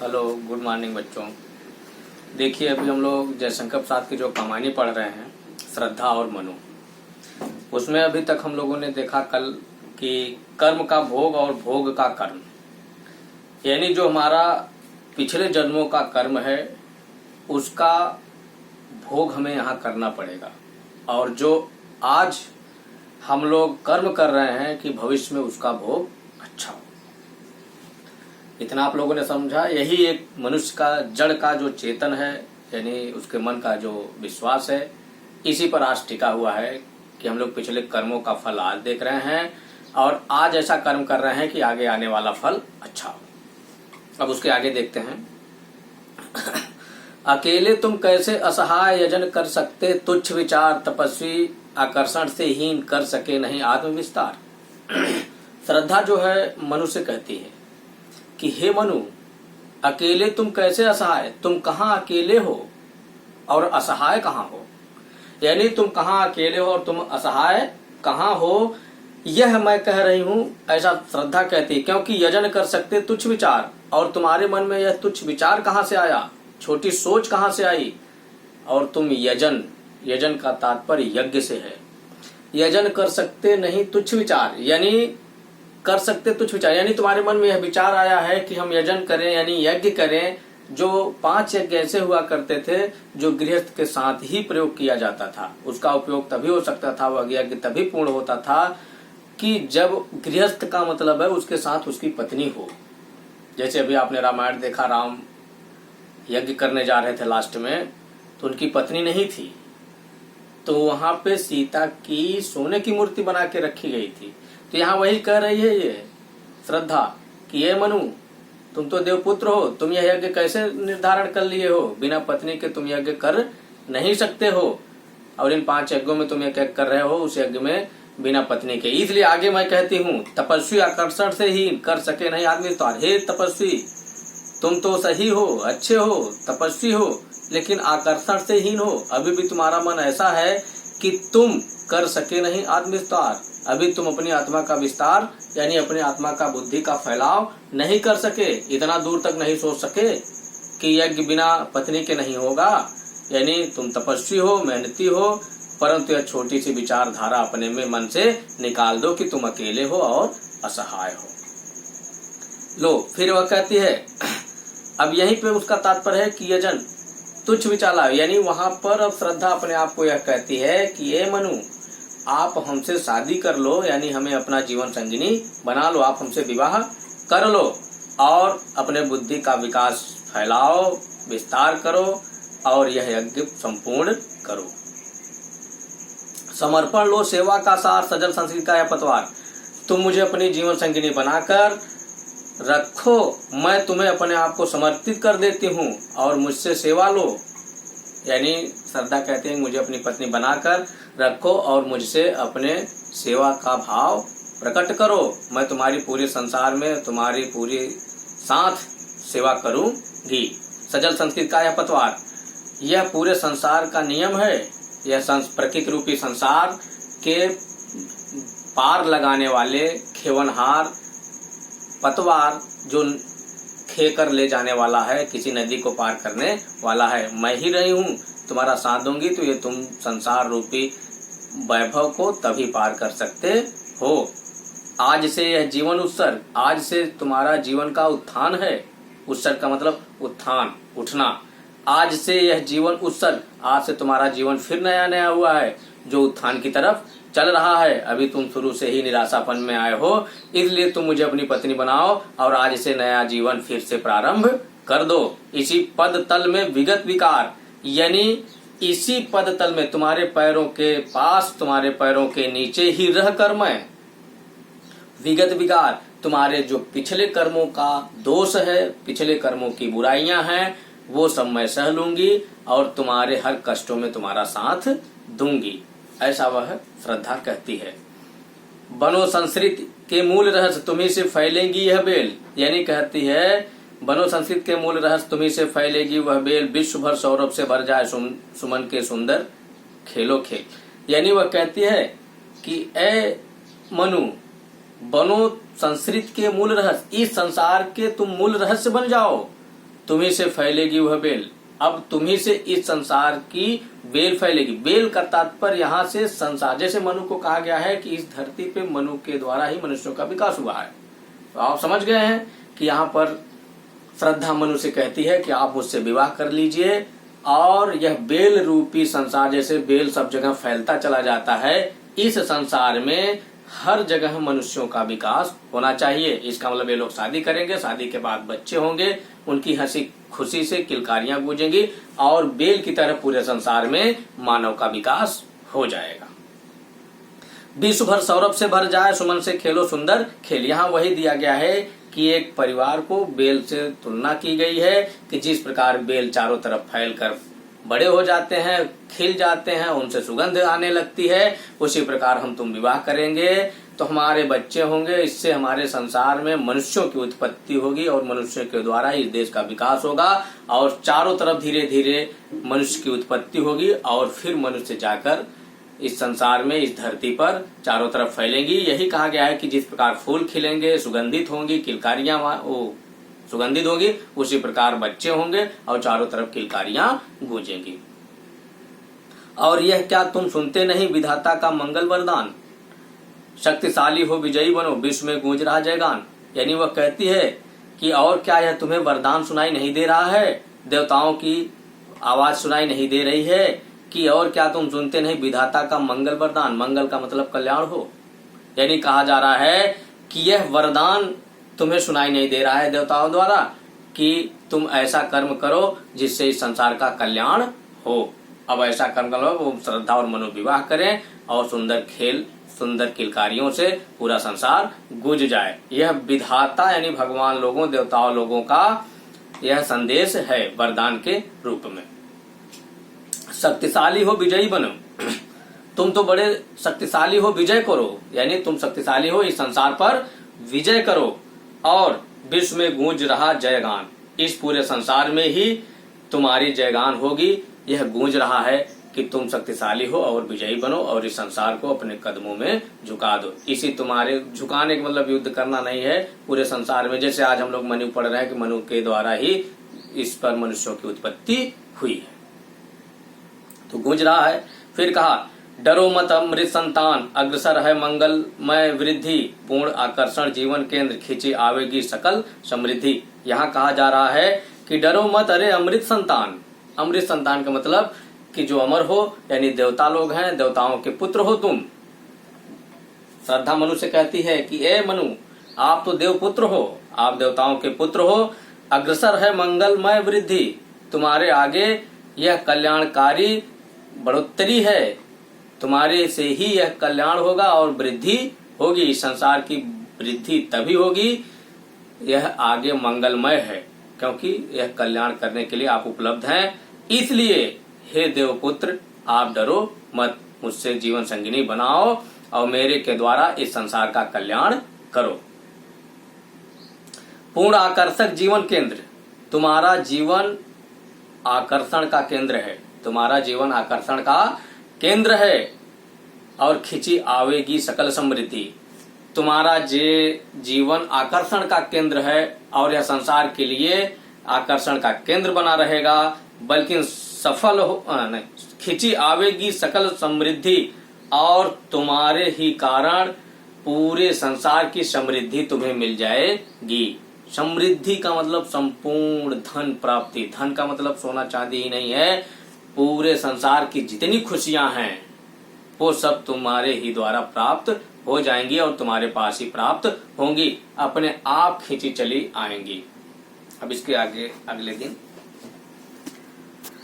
Hello, good morning बच्चों। देखिए, अभी हम लोग जयशंकर प्रसाद की जो कहानी पढ़ रहे हैं, श्रद्धा और मनु, उसमें अभी तक हम लोगों ने देखा कल कि कर्म का भोग और भोग का कर्म, यानी जो हमारा पिछले जन्मों का कर्म है उसका भोग हमें यहाँ करना पड़ेगा, और जो आज हम लोग कर्म कर रहे हैं कि भविष्य में उसका भोग अच्छा हो। इतना आप लोगों ने समझा। यही एक मनुष्य का जड़ का जो चेतन है, यानी उसके मन का जो विश्वास है, इसी पर आज टिका हुआ है कि हम लोग पिछले कर्मों का फल आज देख रहे हैं और आज ऐसा कर्म कर रहे हैं कि आगे आने वाला फल अच्छा हो। अब उसके आगे देखते हैं। अकेले तुम कैसे असहाय यजन कर सकते, तुच्छ विचार तपस्वी आकर्षण से हीन कर सके नहीं आत्मविस्तार। श्रद्धा जो है मनु से कहती है कि हे मनु, अकेले तुम कैसे असहाय, तुम कहाँ अकेले हो और असहाय कहाँ हो, यानी तुम कहाँ अकेले हो और तुम असहाय कहाँ हो, यह मैं कह रही हूँ, ऐसा श्रद्धा कहती है। क्योंकि यजन कर सकते तुच्छ विचार, और तुम्हारे मन में यह तुच्छ विचार कहाँ से आया, छोटी सोच कहाँ से आई, और तुम यजन, यजन का तात्पर्य यज्ञ से है। यजन कर सकते नहीं तुच्छ विचार, यानी कर सकते तुच्छ विचार, यानी तुम्हारे मन में यह विचार आया है कि हम यजन करें यानी यज्ञ करें। जो 5 यज्ञ ऐसे हुआ करते थे जो गृहस्थ के साथ ही प्रयोग किया जाता था, उसका उपयोग तभी हो सकता था, वह यज्ञ तभी पूर्ण होता था कि जब गृहस्थ का मतलब है उसके साथ उसकी पत्नी हो। जैसे अभी आपने रामायण देखा, राम यज्ञ करने जा रहे थे, लास्ट में तो उनकी पत्नी नहीं थी, तो वहां पे सीता की सोने की मूर्ति बना के रखी गई थी। तो यहाँ वही कह रही है ये श्रद्धा कि ये मनु, तुम तो देवपुत्र हो, तुम यह यज्ञ कैसे निर्धारण कर लिए हो, बिना पत्नी के तुम यज्ञ कर नहीं सकते हो, और इन 5 यज्ञों में तुम यज्ञ कर रहे हो, उस यज्ञ में बिना पत्नी के। इसलिए आगे मैं कहती हूँ, तपस्वी आकर्षण से ही कर सके नहीं आदमी तो। हे तपस्वी, तुम तो सही हो, अच्छे हो, तपस्वी हो, लेकिन आकर्षण से हीन हो। अभी भी तुम्हारा मन ऐसा है कि तुम कर सके नहीं आत्मविस्तार, अभी तुम अपनी आत्मा का विस्तार यानी अपनी आत्मा का बुद्धि का फैलाव नहीं कर सके, इतना दूर तक नहीं सोच सके कि यज्ञ बिना पत्नी के नहीं होगा। यानी तुम तपस्वी हो, मेहनती हो, परंतु यह छोटी सी विचारधारा अपने में मन से निकाल दो कि तुम अकेले हो और असहाय हो। लो, फिर वह कहती है, अब यहीं पे उसका तात्पर्य है कि यजन तुच्छ विचार, यानी वहां पर अब श्रद्धा अपने आप को यह कहती है कि ये मनु, आप हमसे शादी कर लो, यानी हमें अपना जीवन संगिनी बना लो, आप हमसे विवाह कर लो और अपने बुद्धि का विकास फैलाओ, विस्तार करो और यह यज्ञ संपूर्ण करो। समर्पण लो सेवा का सार, सजल संस्कृत का यह पतवार। तुम मुझे अपनी जीवन संगिनी बनाकर रखो, मैं तुम्हें अपने आप को समर्पित कर देती हूँ और मुझसे सेवा लो। यानी श्रद्धा कहते हैं मुझे अपनी पत्नी बनाकर रखो और मुझसे अपने सेवा का भाव प्रकट करो, मैं तुम्हारी पूरे संसार में तुम्हारी पूरी साथ सेवा करूंगी। सजल संस्कृत का यह पतवार, यह पूरे संसार का नियम है। यह प्रकृति रूपी संसार के पार लगाने वाले खेवनहार पतवार जो खे कर ले जाने वाला है, किसी नदी को पार करने वाला है, मैं ही रही हूँ, तुम्हारा साथ दूंगी तो ये तुम संसार रूपी वैभव को तभी पार कर सकते हो। आज से यह जीवन उत्सर्ग, आज से तुम्हारा जीवन का उत्थान है। उत्सर्ग का मतलब उत्थान, उठना। आज से यह जीवन उत्सर्ग, आज से तुम्हारा जीवन फिर नया नया हुआ है जो उत्थान की तरफ चल रहा है। अभी तुम शुरू से ही निराशापन में आए हो, इसलिए तुम मुझे अपनी पत्नी बनाओ और आज से नया जीवन फिर से प्रारंभ कर दो। इसी पद तल में विगत विकार, यानी इसी पद तल में तुम्हारे पैरों के पास, तुम्हारे पैरों के नीचे ही रह कर मैं विगत विकार, तुम्हारे जो पिछले कर्मों का दोष है, पिछले कर्मों की बुराइयां हैं, वो सब मैं सह लूंगी और तुम्हारे हर कष्टों में तुम्हारा साथ दूंगी, ऐसा वह श्रद्धा कहती है। बनो संस्कृत के मूल रहस्य तुम्ही से फैलेगी यह बेल, यानी कहती है बनो संस्कृत के मूल रहस्य तुम्ही से फैलेगी वह बेल, विश्व भर सौरभ से भर जाए सुमन के सुंदर खेलो खेल। यानी वह कहती है कि ए मनु, बनो संस्कृत के मूल रहस्य, इस संसार के तुम मूल रहस्य बन जाओ तुम्ही से फैलेगी वह बेल। अब तुम्ही से इस संसार की बेल फैलेगी। बेल का तात्पर्य यहाँ से संसार, जैसे मनु को कहा गया है कि इस धरती पे मनु के द्वारा ही मनुष्यों का विकास हुआ है। तो आप समझ गए हैं कि यहाँ पर श्रद्धा मनु से कहती है कि आप मुझसे विवाह कर लीजिए, और यह बेल रूपी संसार, जैसे बेल सब जगह फैलता चला जाता है, इस संसार में हर जगह मनुष्यों का विकास होना चाहिए। इसका मतलब ये लोग शादी करेंगे, शादी के बाद बच्चे होंगे, उनकी हंसी खुशी से किलकारियां गूंजेंगी और बेल की तरह पूरे संसार में मानव का विकास हो जाएगा। विश्व भर सौरभ से भर जाए, सुमन से खेलो सुंदर खेल। यहाँ वही दिया गया है कि एक परिवार को बेल से तुलना की गई है कि जिस प्रकार बेल चारों तरफ फैलकर बड़े हो जाते हैं, खिल जाते हैं, उनसे सुगंध आने लगती है, उसी प्रकार हम तुम विवाह करेंगे तो हमारे बच्चे होंगे, इससे हमारे संसार में मनुष्यों की उत्पत्ति होगी और मनुष्य के द्वारा इस देश का विकास होगा और चारों तरफ धीरे धीरे मनुष्य की उत्पत्ति होगी और फिर मनुष्य जाकर इस संसार में, इस धरती पर चारों तरफ फैलेंगी। यही कहा गया है कि जिस प्रकार फूल खिलेंगे, सुगंधित होंगी, किलकारियां सुगंधित होगी, उसी प्रकार बच्चे होंगे और चारों तरफ किलकारियां गूंजेंगी। और यह क्या तुम सुनते नहीं विधाता का मंगल वरदान, शक्तिशाली हो विजयी बनो, विश्व में गूंज रहा जयगान। यानी वह कहती है कि और क्या यह तुम्हें वरदान सुनाई नहीं दे रहा है, देवताओं की आवाज सुनाई नहीं दे रही है कि और क्या तुम सुनते नहीं विधाता का मंगल वरदान। मंगल का मतलब कल्याण हो, यानी कहा जा रहा है कि यह वरदान तुम्हें सुनाई नहीं दे रहा है देवताओं द्वारा कि तुम ऐसा कर्म करो जिससे इस संसार का कल्याण हो। अब ऐसा कर्म करो, वो श्रद्धा और मनु विवाह करें और सुंदर खेल, सुंदर किलकारियों से पूरा संसार गुंज जाए। यह विधाता यानी भगवान लोगों, देवताओं लोगों का यह संदेश है वरदान के रूप में। शक्तिशाली हो विजयी बनो, तुम तो बड़े शक्तिशाली हो, विजय करो, यानी तुम शक्तिशाली हो, इस संसार पर विजय करो और विश्व में गूंज रहा जयगान, इस पूरे संसार में ही तुम्हारी जयगान होगी। यह गूंज रहा है कि तुम शक्तिशाली हो और विजयी बनो और इस संसार को अपने कदमों में झुका दो। इसी तुम्हारे झुकाने का मतलब युद्ध करना नहीं है, पूरे संसार में जैसे आज हम लोग मनु पढ़ रहे हैं कि मनु के द्वारा ही इस पर मनुष्यों की उत्पत्ति हुई है, तो गूंज रहा है। फिर कहा डरो मत अमृत संतान, अग्रसर है मंगलमय वृद्धि, पूर्ण आकर्षण जीवन केंद्र, खींची आवेगी सकल समृद्धि। यहाँ कहा जा रहा है कि डरो मत, अरे अमृत संतान। अमृत संतान का मतलब कि जो अमर हो, यानी देवता लोग हैं, देवताओं के पुत्र हो तुम। श्रद्धा मनु से कहती है कि ए मनु, आप तो देव पुत्र हो, आप देवताओं के पुत्र हो। अग्रसर है मंगलमय वृद्धि, तुम्हारे आगे यह कल्याणकारी बढ़ोतरी है, तुम्हारे से ही यह कल्याण होगा और वृद्धि होगी। इस संसार की वृद्धि तभी होगी, यह आगे मंगलमय है क्योंकि यह कल्याण करने के लिए आप उपलब्ध हैं। इसलिए हे देवपुत्र, आप डरो मत, मुझसे जीवन संगिनी बनाओ और मेरे के द्वारा इस संसार का कल्याण करो। पूर्ण आकर्षक जीवन केंद्र, तुम्हारा जीवन आकर्षण का केंद्र है, तुम्हारा जीवन आकर्षण का केंद्र है। और खिंची आवेगी सकल समृद्धि, तुम्हारा जीवन आकर्षण का केंद्र है और यह संसार के लिए आकर्षण का केंद्र बना रहेगा, बल्कि सफल हो नहीं, खिंची आवेगी सकल समृद्धि और तुम्हारे ही कारण पूरे संसार की समृद्धि तुम्हें मिल जाएगी। समृद्धि का मतलब संपूर्ण धन प्राप्ति, धन का मतलब सोना चांदी ही नहीं है, पूरे संसार की जितनी खुशियां हैं वो सब तुम्हारे ही द्वारा प्राप्त हो जाएंगी और तुम्हारे पास ही प्राप्त होंगी, अपने आप खींची चली आएंगी। अब इसके आगे अगले दिन